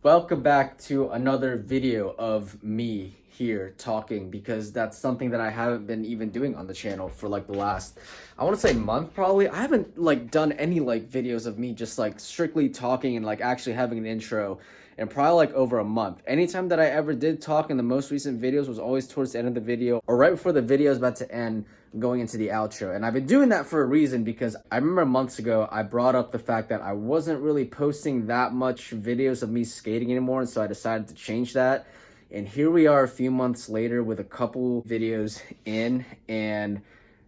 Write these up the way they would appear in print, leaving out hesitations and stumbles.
Welcome back to another video of me here talking, because that's something that I haven't been even doing on the channel for like the last, I want to say month probably. I haven't like done any like videos of me just like strictly talking and like actually having an intro and probably like over a month. Anytime that I ever did talk in the most recent videos was always towards the end of the video or right before the video is about to end, going into the outro. And I've been doing that for a reason, because I remember months ago I brought up the fact that I wasn't really posting that much videos of me skating anymore, and so I decided to change that. And here we are a few months later with a couple videos in, and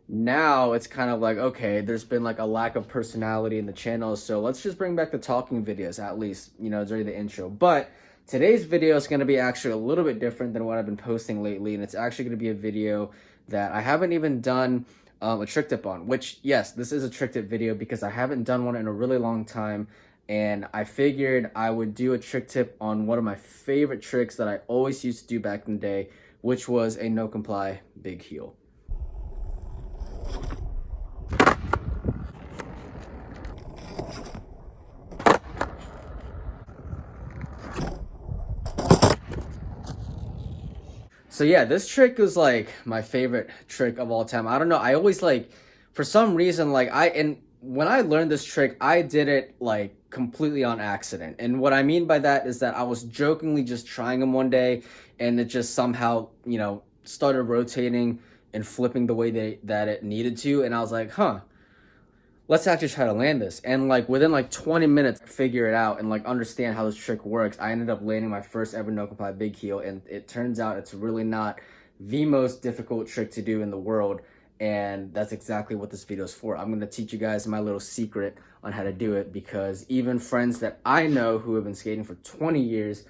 now it's kind of like, okay, there's been like a lack of personality in the channel, so let's just bring back the talking videos, at least, you know, during the intro. But today's video is going to be actually a little bit different than what I've been posting lately, and it's actually going to be a video that I haven't even done a trick tip on, which, yes, this is a trick tip video because I haven't done one in a really long time, and I figured I would do a trick tip on one of my favorite tricks that I always used to do back in the day, which was a no comply big heel. So yeah, this trick was like my favorite trick of all time. I don't know, I always like, for some reason, like when I learned this trick, I did it like completely on accident. And what I mean by that is that I was jokingly just trying them one day, and it just somehow, you know, started rotating and flipping the way that it needed to. And I was like, huh, let's actually try to land this. And like within like 20 minutes, figure it out and like understand how this trick works. I ended up landing my first ever no comply big heel, and it turns out it's really not the most difficult trick to do in the world. And that's exactly what this video is for. I'm going to teach you guys my little secret on how to do it, because even friends that I know who have been skating for 20 years,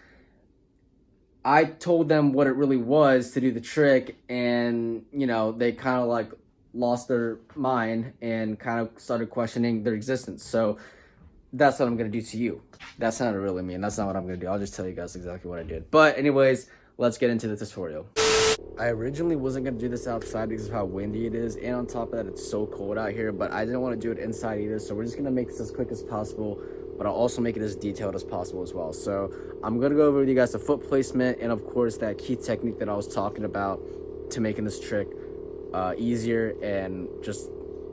I told them what it really was to do the trick, and you know, they kind of like lost their mind and kind of started questioning their existence. So that's what I'm gonna do to you. That sounded really mean. That's not what I'm gonna do. I'll just tell you guys exactly what I did. But anyways, let's get into the tutorial. I originally wasn't gonna do this outside because of how windy it is, and on top of that, it's so cold out here, but I didn't want to do it inside either, so we're just gonna make this as quick as possible, but I'll also make it as detailed as possible as well. So I'm gonna go over with you guys the foot placement and of course that key technique that I was talking about to making this trick easier and just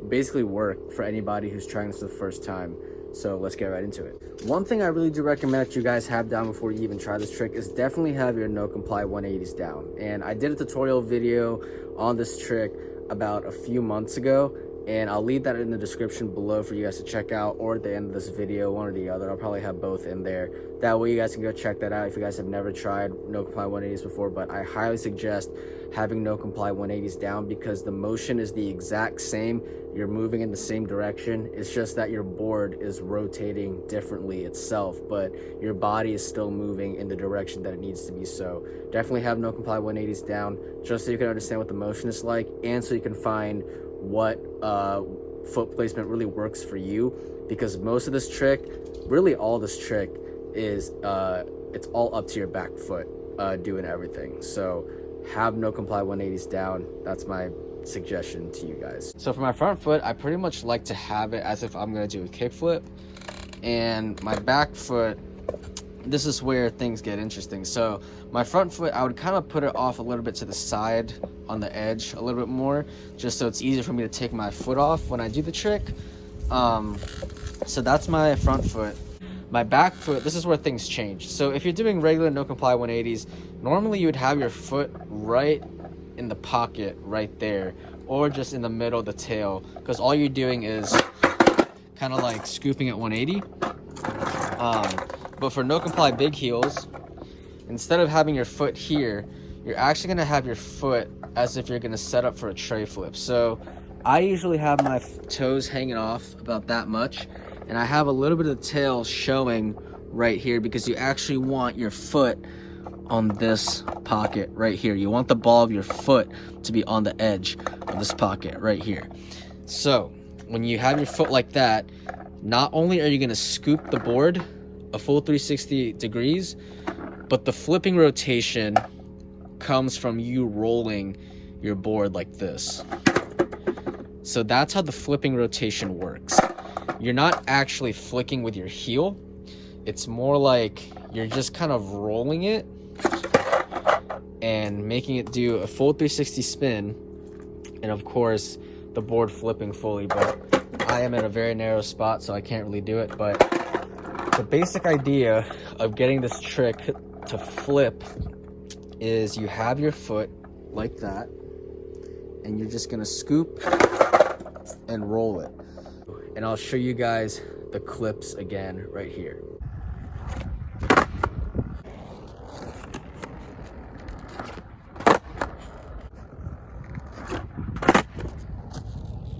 basically work for anybody who's trying this for the first time. So let's get right into it. One thing I really do recommend that you guys have down before you even try this trick is definitely have your no comply 180s down. And I did a tutorial video on this trick about a few months ago, and I'll leave that in the description below for you guys to check out, or at the end of this video, one or the other. I'll probably have both in there. That way you guys can go check that out if you guys have never tried no comply 180s before. But I highly suggest having no comply 180s down, because the motion is the exact same. You're moving in the same direction. It's just that your board is rotating differently itself, but your body is still moving in the direction that it needs to be. So definitely have no comply 180s down, just so you can understand what the motion is like, and so you can find what foot placement really works for you. Because most of this trick, really all this trick is it's all up to your back foot doing everything. So have no comply 180s down. That's my suggestion to you guys. So for my front foot, I pretty much like to have it as if I'm gonna do a kickflip, and my back foot, this is where things get interesting. So my front foot, I would kind of put it off a little bit to the side on the edge a little bit more, just so it's easier for me to take my foot off when I do the trick. So that's my front foot. My back foot, this is where things change. So if you're doing regular no comply 180s, normally you would have your foot right in the pocket right there, or just in the middle of the tail, because all you're doing is kind of like scooping at 180. But for no comply big heels, instead of having your foot here, you're actually going to have your foot as if you're going to set up for a tray flip. So I usually have my toes hanging off about that much, and I have a little bit of the tail showing right here, because you actually want your foot on this pocket right here. You want the ball of your foot to be on the edge of this pocket right here. So when you have your foot like that, not only are you going to scoop the board a full 360 degrees, but the flipping rotation comes from you rolling your board like this. So that's how the flipping rotation works. You're not actually flicking with your heel. It's more like you're just kind of rolling it and making it do a full 360 spin, and of course the board flipping fully, but I am in a very narrow spot so I can't really do it. But the basic idea of getting this trick to flip is you have your foot like that and you're just gonna scoop and roll it, and I'll show you guys the clips again right here.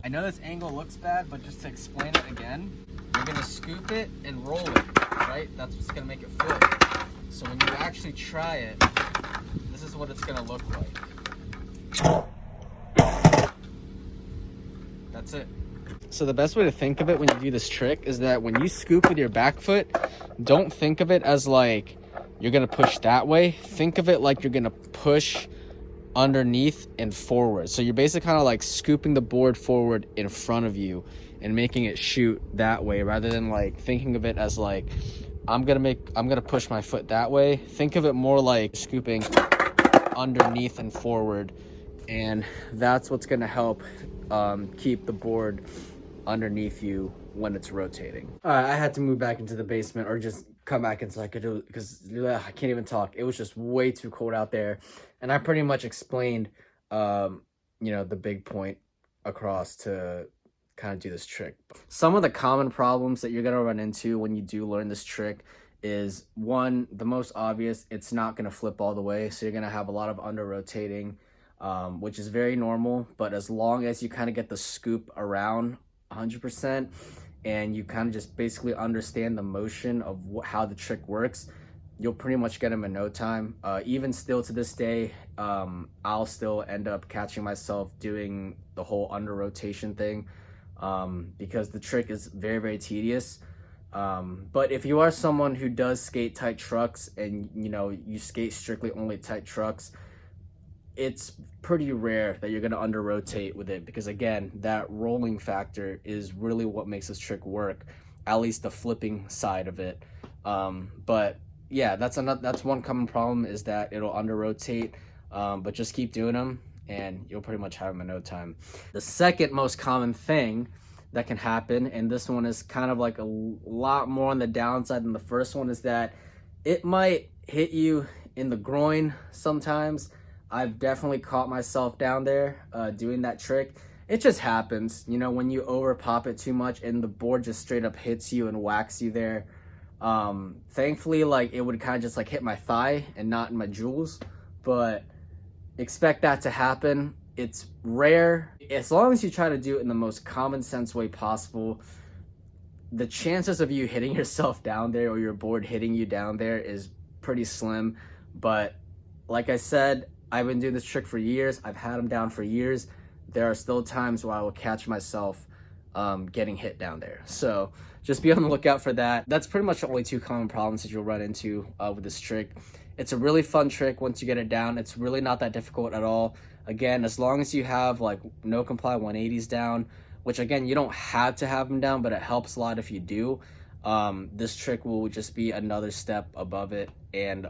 I know this angle looks bad, but just to explain it again, you're gonna scoop it and roll it, right? That's what's gonna make it flip. So when you actually try it, this is what it's gonna look like. That's it. So the best way to think of it when you do this trick is that when you scoop with your back foot, don't think of it as like you're gonna push that way. Think of it like you're gonna push underneath and forward. So you're basically kind of like scooping the board forward in front of you and making it shoot that way, rather than like thinking of it as like I'm gonna push my foot that way. Think of it more like scooping underneath and forward, and that's what's gonna help keep the board underneath you when it's rotating. All right, I had to move back into the basement, or just come back inside, because I can't even talk. It was just way too cold out there, and I pretty much explained you know, the big point across to kind of do this trick. Some of the common problems that you're gonna run into when you do learn this trick is, one, the most obvious, it's not gonna flip all the way, so you're gonna have a lot of under rotating, which is very normal. But as long as you kind of get the scoop around 100% and you kind of just basically understand the motion of how the trick works, you'll pretty much get them in no time. Even still to this day, I'll still end up catching myself doing the whole under rotation thing, because the trick is very, very tedious. But if you are someone who does skate tight trucks, and you know, you skate strictly only tight trucks, it's pretty rare that you're going to under rotate with it, because again, that rolling factor is really what makes this trick work, at least the flipping side of it. But yeah, that's one common problem, is that it'll under rotate. But just keep doing them and you'll pretty much have them in no time. The second most common thing that can happen, and this one is kind of like a lot more on the downside than the first one, is that it might hit you in the groin sometimes. I've definitely caught myself down there doing that trick. It just happens, you know, when you over pop it too much and the board just straight up hits you and whacks you there. Thankfully, like, it would kind of just like hit my thigh and not in my jewels, but expect that to happen. It's rare. As long as you try to do it in the most common sense way possible, the chances of you hitting yourself down there or your board hitting you down there is pretty slim. But like I said, I've been doing this trick for years. I've had them down for years. There are still times where I will catch myself getting hit down there. So just be on the lookout for that. That's pretty much the only two common problems that you'll run into with this trick. It's a really fun trick once you get it down. It's really not that difficult at all. Again, as long as you have like no comply 180s down, which again, you don't have to have them down, but it helps a lot if you do. This trick will just be another step above it, and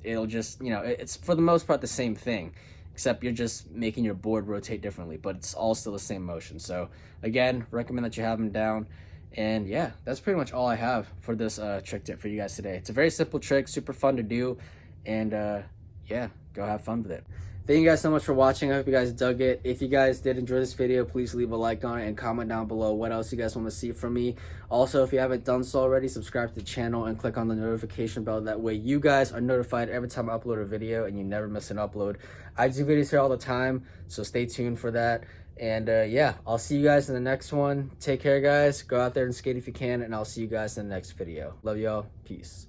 it'll just, you know, it's for the most part the same thing, except you're just making your board rotate differently, but it's all still the same motion. So again, recommend that you have them down. And yeah, that's pretty much all I have for this trick tip for you guys today. It's a very simple trick, super fun to do, and yeah, go have fun with it. Thank you guys so much for watching. I hope you guys dug it. If you guys did enjoy this video, please leave a like on it and comment down below what else you guys want to see from me. Also, if you haven't done so already, subscribe to the channel and click on the notification bell. That way you guys are notified every time I upload a video and you never miss an upload. I do videos here all the time, so stay tuned for that. And yeah, I'll see you guys in the next one. Take care, guys. Go out there and skate if you can, and I'll see you guys in the next video. Love y'all. Peace.